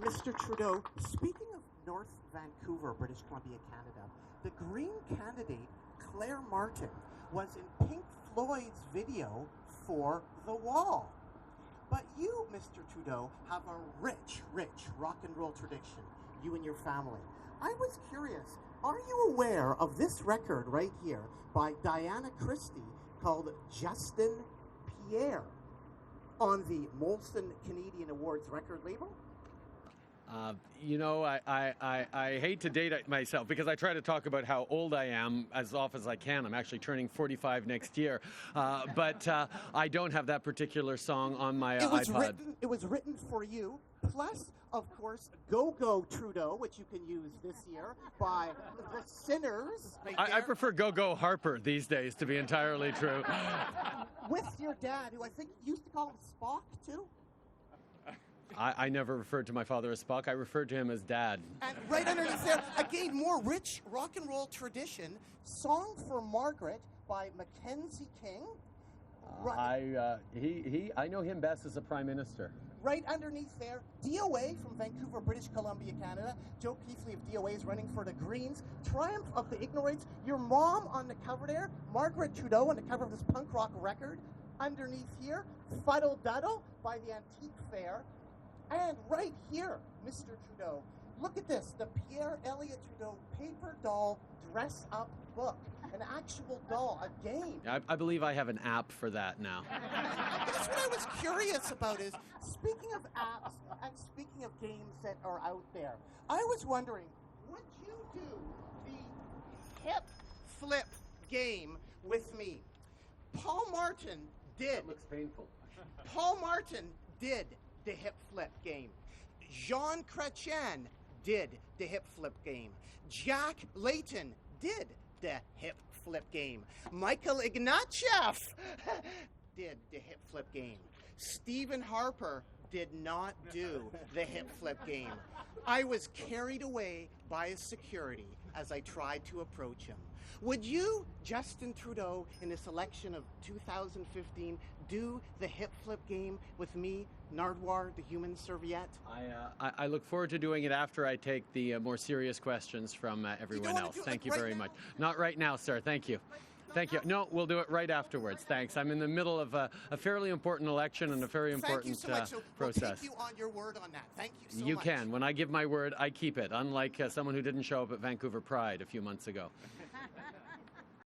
Mr. Trudeau, speaking of North Vancouver, British Columbia, Canada, the Green candidate, Claire Martin, was in Pink Floyd's video for The Wall. But you, Mr. Trudeau, have a rich, rich rock and roll tradition, you and your family. I was curious, are you aware of this record right here by Diana Christie called Justin Pierre on the Molson Canadian Awards record label? I hate to date myself because I try to talk about how old I am as often as I can. I'm actually turning 45 next year. But I don't have that particular song on my iPod. It was written for you, plus, of course, Go-Go Trudeau, which you can use this year, by The Sinners. I prefer Go-Go Harper these days, to be entirely true. With your dad, who I think used to call him Spock, too. I never referred to my father as Spock. I referred to him as Dad. And right underneath there, again, more rich rock and roll tradition, Song for Margaret by Mackenzie King. I know him best as a Prime Minister. Right underneath there, DOA from Vancouver, British Columbia, Canada. Joe Keithley of DOA is running for the Greens. Triumph of the Ignorates. Your mom on the cover there, Margaret Trudeau on the cover of this punk rock record. Underneath here, Fuddle Duddle by the Antique Fair. And right here, Mr. Trudeau, look at this, the Pierre Elliott Trudeau paper doll dress-up book. An actual doll, a game. I believe I have an app for that now. That's what I was curious about is, speaking of apps and speaking of games that are out there, I was wondering, would you do the hip flip game with me? Paul Martin did. That looks painful. Paul Martin did the hip flip game. Jean Chrétien did the hip flip game. Jack Layton did the hip flip game. Michael Ignatieff did the hip flip game. Stephen Harper did not do the hip flip game. I was carried away by his security as I tried to approach him. Would you, Justin Trudeau, in this election of 2015, do the hip flip game with me, Nardwuar, the human serviette? I look forward to doing it after I take the more serious questions from everyone else. Thank you very much. Not right now, sir. Thank you. Thank you. No, we'll do it right afterwards. Thanks. I'm in the middle of a fairly important election and a very important process. We'll take you on your word on that. Thank you so much. You can. When I give my word, I keep it, unlike someone who didn't show up at Vancouver Pride a few months ago.